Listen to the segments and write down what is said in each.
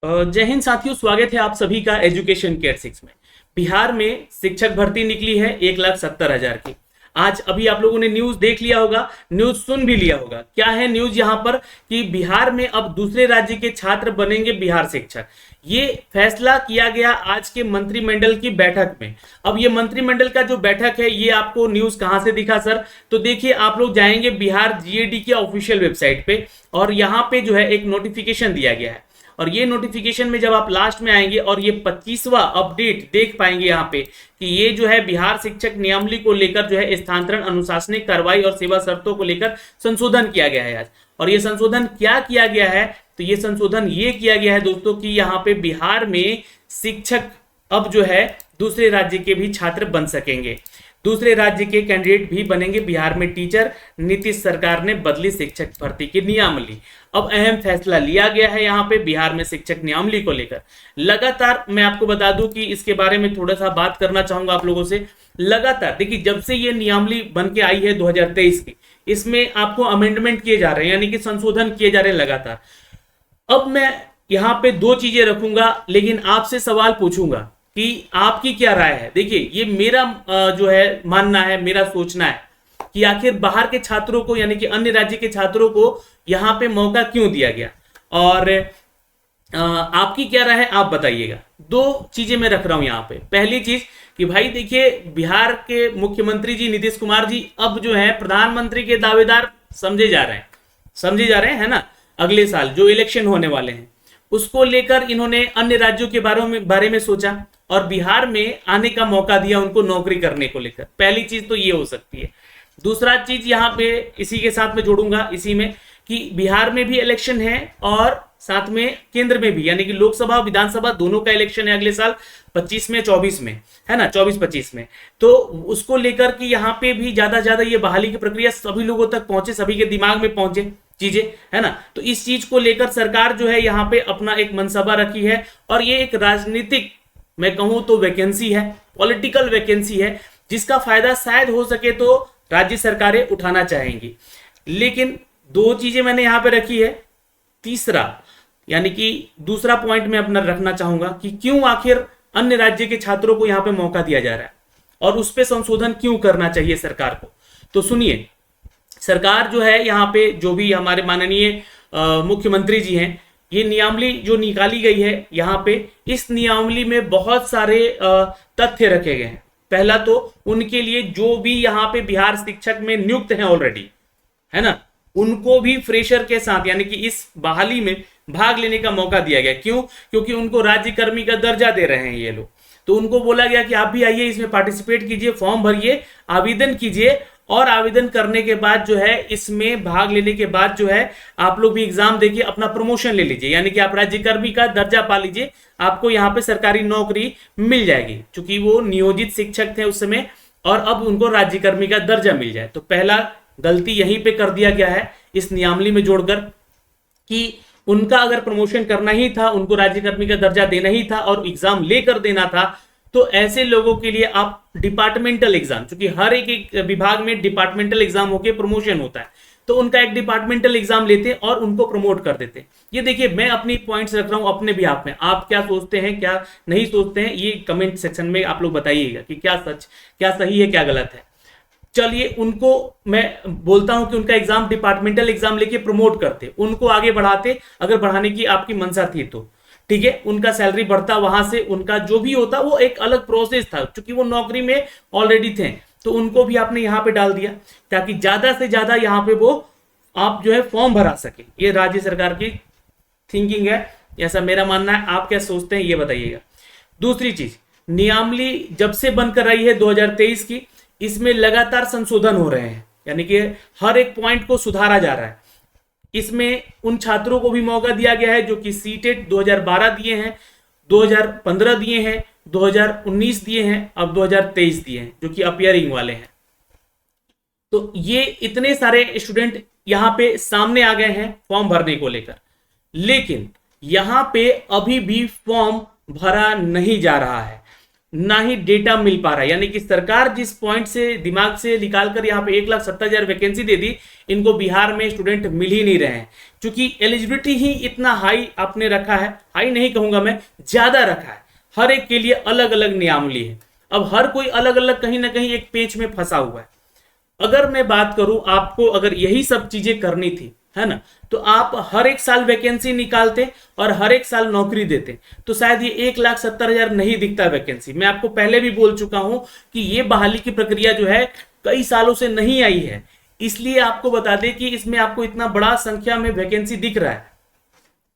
जय हिंद साथियों, स्वागत है आप सभी का एजुकेशन केयर 6 में। बिहार में शिक्षक भर्ती निकली है 1,70,000 की। आज अभी आप लोगों ने न्यूज देख लिया होगा, न्यूज सुन भी लिया होगा। क्या है न्यूज यहाँ पर कि बिहार में अब दूसरे राज्य के छात्र बनेंगे बिहार शिक्षक। ये फैसला किया गया आज के मंत्रिमंडल की बैठक में। अब ये मंत्रिमंडल का जो बैठक है, ये आपको न्यूज कहां से दिखा सर? तो देखिए, आप लोग जाएंगे बिहार जीएडी के ऑफिशियल वेबसाइट पे और यहाँ पे जो है एक नोटिफिकेशन दिया गया है। और ये नोटिफिकेशन में जब आप लास्ट में आएंगे और ये 25वां अपडेट देख पाएंगे यहाँ पे कि ये जो है बिहार शिक्षक नियमावली को लेकर जो है स्थानांतरण, अनुशासनिक कार्रवाई और सेवा शर्तों को लेकर संशोधन किया गया है आज। और ये संशोधन क्या किया गया है? तो ये संशोधन ये किया गया है दोस्तों कि यहाँ पे बिहार में शिक्षक अब जो है दूसरे राज्य के भी छात्र बन सकेंगे, दूसरे राज्य के कैंडिडेट भी बनेंगे बिहार में टीचर। नीतीश सरकार ने बदली शिक्षक भर्ती की नियमावली। अब अहम फैसला लिया गया है यहाँ पे बिहार में शिक्षक नियमावली को लेकर। लगातार मैं आपको बता दूं कि इसके बारे में थोड़ा सा बात करना चाहूंगा आप लोगों से। लगातार देखिए, जब से ये नियमावली बन के आई है 2023 की, इसमें आपको अमेंडमेंट किए जा रहे हैं, यानी कि संशोधन किए जा रहे हैं लगातार। अब मैं यहाँ पे दो चीजें रखूंगा, लेकिन आपसे सवाल पूछूंगा कि आपकी क्या राय है। देखिए, ये मेरा जो है मानना है, मेरा सोचना है कि आखिर बाहर के छात्रों को, यानी कि अन्य राज्य के छात्रों को यहाँ पे मौका क्यों दिया गया, और आपकी क्या राय है आप बताइएगा। दो चीजें मैं रख रहा हूं यहाँ पे। पहली चीज कि भाई देखिए, बिहार के मुख्यमंत्री जी नीतीश कुमार जी अब जो है प्रधानमंत्री के दावेदार समझे जा रहे हैं, है ना। अगले साल जो इलेक्शन होने वाले हैं उसको लेकर इन्होंने अन्य राज्यों के बारे में सोचा और बिहार में आने का मौका दिया उनको नौकरी करने को लेकर। पहली चीज तो ये हो सकती है। दूसरा चीज यहाँ पे इसी के साथ में जोड़ूंगा इसी में कि बिहार में भी इलेक्शन है और साथ में केंद्र में भी, यानी कि लोकसभा विधानसभा दोनों का इलेक्शन है अगले साल 25 में 24 में, है ना, 24-25 में। तो उसको लेकर कि यहाँ पे भी ज्यादा ज्यादा ये बहाली की प्रक्रिया सभी लोगों तक पहुंचे, सभी के दिमाग में पहुंचे चीजें, है ना। तो इस चीज को लेकर सरकार जो है यहाँ पे अपना एक मनसबा रखी है और ये एक राजनीतिक, मैं कहूं तो वैकेंसी है, पॉलिटिकल वैकेंसी है, जिसका फायदा शायद हो सके तो राज्य सरकारें उठाना चाहेंगी। लेकिन दो चीजें मैंने यहां पे रखी है। तीसरा, यानी कि दूसरा पॉइंट मैं अपना रखना चाहूंगा कि क्यों आखिर अन्य राज्य के छात्रों को यहां पे मौका दिया जा रहा है और उस पर संशोधन क्यों करना चाहिए सरकार को। तो सुनिए, सरकार जो है यहाँ पे, जो भी हमारे माननीय मुख्यमंत्री जी हैं, ये नियमावली जो निकाली गई है यहाँ पे, इस नियमावली में बहुत सारे तथ्य रखे गए हैं। पहला तो उनके लिए जो भी यहाँ पे बिहार शिक्षक में नियुक्त हैं ऑलरेडी, है ना, उनको भी फ्रेशर के साथ, यानी कि इस बहाली में भाग लेने का मौका दिया गया। क्यों? क्योंकि उनको राज्यकर्मी का दर्जा दे रहे हैं ये लोग। तो उनको बोला गया कि आप भी आइए, इसमें पार्टिसिपेट कीजिए, फॉर्म भरिए, आवेदन कीजिए और आवेदन करने के बाद जो है, इसमें भाग लेने के बाद जो है, आप लोग भी एग्जाम देखिए, अपना प्रमोशन ले लीजिए, यानी कि आप राज्यकर्मी का दर्जा पा लीजिए, आपको यहाँ पे सरकारी नौकरी मिल जाएगी। क्योंकि वो नियोजित शिक्षक थे उस समय और अब उनको राज्यकर्मी का दर्जा मिल जाए। तो पहला गलती यहीं पे कर दिया गया है इस नियमावली में जोड़कर कि उनका अगर प्रमोशन करना ही था, उनको राज्यकर्मी का दर्जा देना ही था और एग्जाम लेकर देना था, तो ऐसे लोगों के लिए आप डिपार्टमेंटल एग्जाम, क्योंकि हर एक विभाग में डिपार्टमेंटल एग्जाम होके प्रमोशन होता है, तो उनका एक डिपार्टमेंटल एग्जाम लेते और उनको प्रमोट कर देते। ये देखिए, मैं अपनी पॉइंट्स रख रहा हूं अपने भी आप में। आप क्या सोचते हैं, क्या नहीं सोचते हैं, ये कमेंट सेक्शन में आप लोग बताइएगा कि क्या सच, क्या सही है, क्या गलत है। चलिए, उनको मैं बोलता हूं कि उनका एग्जाम डिपार्टमेंटल एग्जाम लेके प्रमोट करते, उनको आगे बढ़ाते, अगर बढ़ाने की आपकी मंशा थी तो ठीक है, उनका सैलरी बढ़ता, वहां से उनका जो भी होता वो एक अलग प्रोसेस था, क्योंकि वो नौकरी में ऑलरेडी थे। तो उनको भी आपने यहाँ पे डाल दिया ताकि ज्यादा से ज्यादा यहाँ पे वो आप जो है फॉर्म भरा सके। ये राज्य सरकार की थिंकिंग है, ऐसा मेरा मानना है। आप क्या सोचते हैं ये बताइएगा। दूसरी चीज, नियमावली जब से बनकर रही है 2023 की, इसमें लगातार संशोधन हो रहे हैं, यानी कि हर एक पॉइंट को सुधारा जा रहा है। इसमें उन छात्रों को भी मौका दिया गया है जो कि सीटेट 2012 दिए हैं, 2015 दिए हैं, 2019 दिए हैं, अब 2023 दिए हैं, जो कि अपियरिंग वाले हैं। तो ये इतने सारे स्टूडेंट यहां पे सामने आ गए हैं फॉर्म भरने को लेकर, लेकिन यहां पे अभी भी फॉर्म भरा नहीं जा रहा है। ना ही डेटा मिल पा रहा है। यानी कि सरकार जिस पॉइंट से दिमाग से निकालकर यहाँ पे 1,70,000 वैकेंसी दे दी, इनको बिहार में स्टूडेंट मिल ही नहीं रहे हैं, क्योंकि एलिजिबिलिटी ही इतना हाई आपने रखा है, हाई नहीं कहूंगा मैं, ज्यादा रखा है। हर एक के लिए अलग अलग नियमावली है। अब हर कोई अलग अलग कहीं ना कहीं एक पेच में फंसा हुआ है। अगर मैं बात करूं, आपको अगर यही सब चीजें करनी थी, है ना, तो आप हर एक साल वैकेंसी निकालते और हर एक साल नौकरी देते, तो शायद ये 1,70,000 नहीं दिखता वैकेंसी। मैं आपको पहले भी बोल चुका हूं कि ये बहाली की प्रक्रिया जो है कई सालों से नहीं आई है, इसलिए आपको बता दें कि इसमें आपको इतना बड़ा संख्या में वैकेंसी दिख रहा है।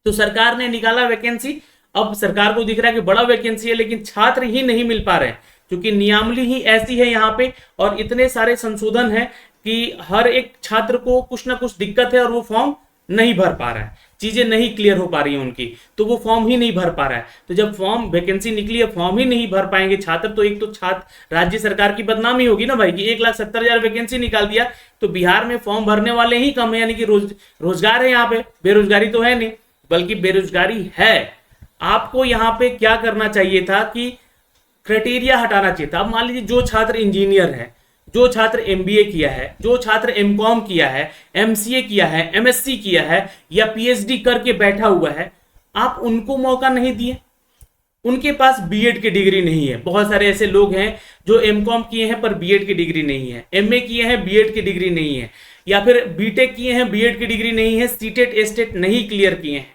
तो सरकार ने निकाला वैकेंसी, अब सरकार को दिख रहा है कि बड़ा वैकेंसी है, लेकिन छात्र ही नहीं मिल पा रहे हैं, क्योंकि नियमावली ही ऐसी है यहाँ पे, और इतने सारे संशोधन है कि हर एक छात्र को कुछ ना कुछ दिक्कत है और वो फॉर्म नहीं भर पा रहा है, चीजें नहीं क्लियर हो पा रही हैं उनकी, तो वो फॉर्म ही नहीं भर पा रहा है। तो जब फॉर्म वैकेंसी निकली है, फॉर्म ही नहीं भर पाएंगे छात्र, तो एक तो छात्र राज्य सरकार की बदनामी होगी ना भाई, कि 1,70,000 वैकेंसी निकाल दिया तो बिहार में फॉर्म भरने वाले ही कम है, यानी कि रोजगार है यहाँ पे, बेरोजगारी तो है नहीं, बल्कि बेरोजगारी है। आपको यहाँ पे क्या करना चाहिए था कि क्राइटेरिया हटाना चाहिए था। अब मान लीजिए जो छात्र इंजीनियर है, जो छात्र एमबीए किया है, जो छात्र एमकॉम किया है, एमसीए किया है, एमएससी किया है या पीएचडी करके बैठा हुआ है, आप उनको मौका नहीं दिए। उनके पास बीएड की डिग्री नहीं है। बहुत सारे ऐसे लोग हैं जो एमकॉम किए हैं पर बीएड की डिग्री नहीं है, एमए किए हैं बीएड की डिग्री नहीं है, या फिर बीटेक किए हैं बीएड की डिग्री नहीं है, सीटेट एस्टेट नहीं क्लियर किए हैं।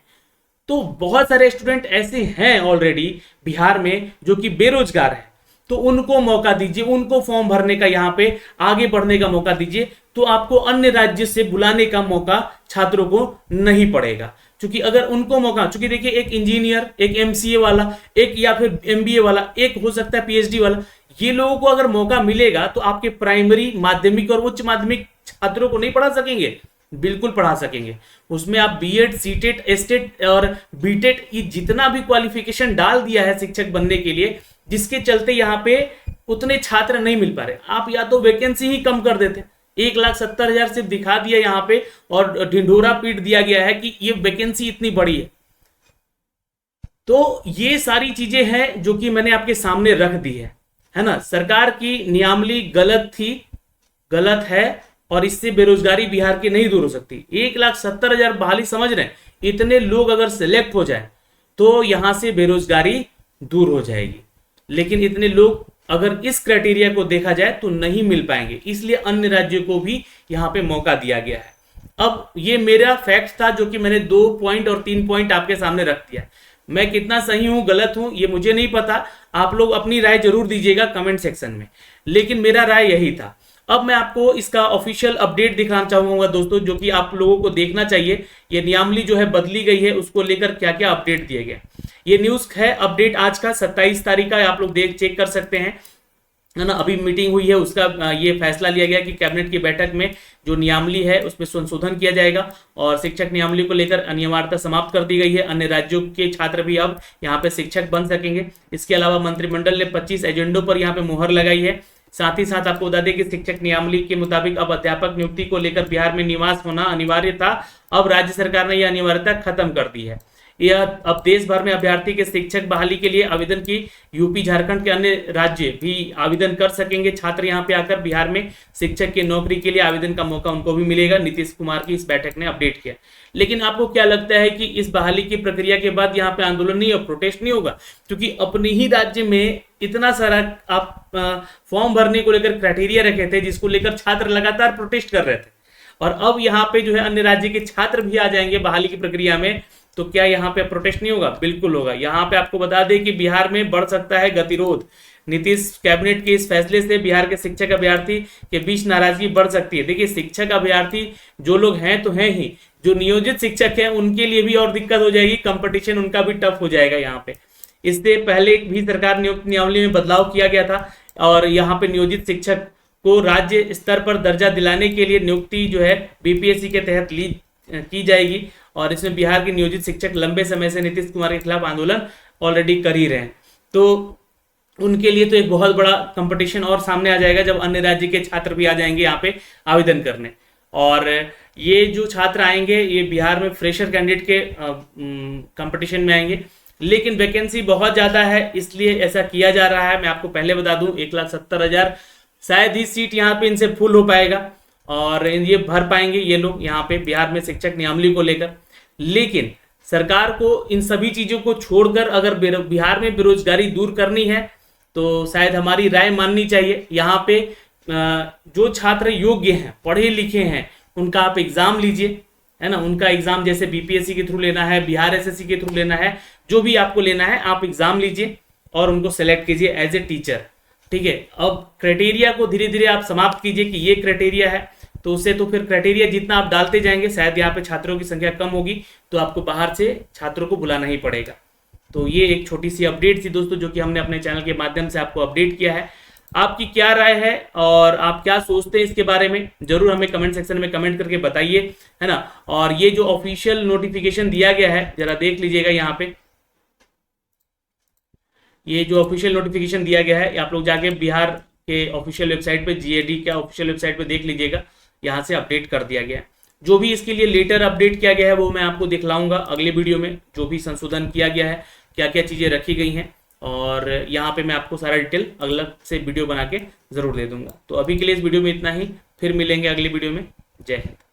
तो बहुत सारे स्टूडेंट ऐसे हैं ऑलरेडी बिहार में जो कि बेरोजगार है, तो उनको मौका दीजिए, उनको फॉर्म भरने का, यहाँ पे आगे बढ़ने का मौका दीजिए, तो आपको अन्य राज्य से बुलाने का मौका छात्रों को नहीं पड़ेगा। क्योंकि अगर उनको मौका, क्योंकि देखिए एक इंजीनियर, एक एमसीए वाला, एक या फिर एमबीए वाला, एक हो सकता है पीएचडी वाला, ये लोगों को अगर मौका मिलेगा तो आपके प्राइमरी, माध्यमिक और उच्च माध्यमिक छात्रों को नहीं पढ़ा सकेंगे? बिल्कुल पढ़ा सकेंगे। उसमें आप बीएड, सीटेट, एस्टेट और बीटेट, ये जितना भी क्वालिफिकेशन डाल दिया है शिक्षक बनने के लिए, जिसके चलते यहाँ पे उतने छात्र नहीं मिल पा रहे। आप या तो वैकेंसी ही कम कर देते, 1,70,000 सिर्फ दिखा दिया यहाँ पे और ढिंढोरा पीट दिया गया है कि ये वैकेंसी इतनी बड़ी है। तो ये सारी चीजें हैं जो कि मैंने आपके सामने रख दी है ना। सरकार की नियमावली गलत थी, गलत है, और इससे बेरोजगारी बिहार की नहीं दूर हो सकती। 1,70,000 बहाली समझ रहे हैं, इतने लोग अगर सिलेक्ट हो जाए तो यहां से बेरोजगारी दूर हो जाएगी, लेकिन इतने लोग अगर इस क्राइटेरिया को देखा जाए तो नहीं मिल पाएंगे, इसलिए अन्य राज्यों को भी यहाँ पे मौका दिया गया है। अब ये मेरा फैक्ट था जो कि मैंने 2 पॉइंट और 3 पॉइंट आपके सामने रख दिया। मैं कितना सही हूं गलत हूं ये मुझे नहीं पता, आप लोग अपनी राय जरूर दीजिएगा कमेंट सेक्शन में, लेकिन मेरा राय यही था। अब मैं आपको इसका ऑफिशियल अपडेट दिखाना चाहूंगा दोस्तों, जो कि आप लोगों को देखना चाहिए। ये नियमावली जो है बदली गई है, उसको लेकर क्या क्या अपडेट दिए गए। ये न्यूज है अपडेट आज का 27 तारीख का, आप लोग चेक कर सकते हैं, है ना। अभी मीटिंग हुई है, उसका ये फैसला लिया गया कि कैबिनेट की बैठक में जो नियमावली है उसमें संशोधन किया जाएगा और शिक्षक नियमावली को लेकर अनिवार्यता समाप्त कर दी गई है। अन्य राज्यों के छात्र भी अब यहाँ पे शिक्षक बन सकेंगे। इसके अलावा मंत्रिमंडल ने 25 एजेंडों पर यहाँ पे मुहर लगाई है। साथ ही साथ आपको बता दें कि शिक्षक नियमावली के मुताबिक अब अध्यापक नियुक्ति को लेकर बिहार में निवास होना अनिवार्य था, अब राज्य सरकार ने यह अनिवार्यता खत्म कर दी है। यह अब देश भर में अभ्यर्थी के शिक्षक बहाली के लिए आवेदन की यूपी, झारखंड के अन्य राज्य भी आवेदन कर सकेंगे। छात्र यहाँ पे आकर बिहार में शिक्षक की नौकरी के लिए आवेदन का मौका उनको भी मिलेगा, नीतीश कुमार की इस बैठक ने अपडेट किया। लेकिन आपको क्या लगता है कि इस बहाली की प्रक्रिया के बाद यहाँ पे आंदोलन नहीं और प्रोटेस्ट नहीं होगा? क्योंकि अपने ही राज्य में इतना सारा आप फॉर्म भरने को लेकर क्राइटेरिया रखे थे, जिसको लेकर छात्र लगातार प्रोटेस्ट कर रहे थे, और अब यहाँ पे जो है अन्य राज्य के छात्र भी आ जाएंगे बहाली की प्रक्रिया में, तो क्या यहाँ पे प्रोटेस्ट नहीं होगा? बिल्कुल होगा। यहाँ पे आपको बता दें कि बिहार में बढ़ सकता है गतिरोध। नीतीश कैबिनेट के इस फैसले से बिहार के शिक्षक अभ्यर्थी के बीच नाराजगी बढ़ सकती है। देखिए, शिक्षक अभ्यर्थी जो लोग हैं तो हैं ही, जो नियोजित शिक्षक हैं उनके लिए भी और दिक्कत हो जाएगी, कंपटीशन उनका भी टफ हो जाएगा। यहाँ पे इससे पहले भी सरकार नियुक्ति नियमावली में बदलाव किया गया था, और यहाँ पे नियोजित शिक्षक को राज्य स्तर पर दर्जा दिलाने के लिए नियुक्ति जो है बीपीएससी के तहत की जाएगी, और इसमें बिहार के नियोजित शिक्षक लंबे समय से नीतीश कुमार के खिलाफ आंदोलन ऑलरेडी कर ही रहे हैं, तो उनके लिए तो एक बहुत बड़ा कंपटीशन और सामने आ जाएगा जब अन्य राज्य के छात्र भी आ जाएंगे यहाँ पे आवेदन करने। और ये जो छात्र आएंगे ये बिहार में फ्रेशर कैंडिडेट के कंपटीशन में आएंगे। लेकिन वैकेंसी बहुत ज़्यादा है, इसलिए ऐसा किया जा रहा है। मैं आपको पहले बता दूं 1,70,000 शायद ही सीट यहाँ पे इनसे फुल हो पाएगा और ये भर पाएंगे ये लोग यहाँ पे बिहार में शिक्षक नियमावली को लेकर। लेकिन सरकार को इन सभी चीज़ों को छोड़कर अगर बिहार में बेरोजगारी दूर करनी है तो शायद हमारी राय माननी चाहिए। यहाँ पे जो छात्र योग्य हैं, पढ़े लिखे हैं, उनका आप एग्जाम लीजिए, है ना। उनका एग्जाम जैसे बीपीएससी के थ्रू लेना है, बिहार एसएससी के थ्रू लेना है, जो भी आपको लेना है आप एग्जाम लीजिए और उनको सेलेक्ट कीजिए एज ए टीचर, ठीक है। अब क्राइटेरिया को धीरे धीरे आप समाप्त कीजिए कि ये क्राइटेरिया है, तो उससे तो फिर क्राइटेरिया जितना आप डालते जाएंगे शायद यहाँ पे छात्रों की संख्या कम होगी, तो आपको बाहर से छात्रों को बुलाना ही पड़ेगा। तो ये एक छोटी सी अपडेट थी दोस्तों, जो कि हमने अपने चैनल के माध्यम से आपको अपडेट किया है। आपकी क्या राय है और आप क्या सोचते हैं इसके बारे में, जरूर हमें कमेंट सेक्शन में कमेंट करके बताइए, है ना। और ये जो ऑफिशियल नोटिफिकेशन दिया गया है जरा देख लीजिएगा, यहाँ पे ये जो ऑफिशियल नोटिफिकेशन दिया गया है आप लोग जाके बिहार के ऑफिशियल वेबसाइट पे, जीएडी के ऑफिशियल वेबसाइट पे देख लीजिएगा, यहाँ से अपडेट कर दिया गया है। जो भी इसके लिए लेटर अपडेट किया गया है वो मैं आपको दिखलाऊंगा अगले वीडियो में, जो भी संशोधन किया गया है, क्या क्या चीज़ें रखी गई हैं, और यहाँ पे मैं आपको सारा डिटेल अलग से वीडियो बना के ज़रूर दे दूंगा। तो अभी के लिए इस वीडियो में इतना ही, फिर मिलेंगे अगली वीडियो में। जय हिंद।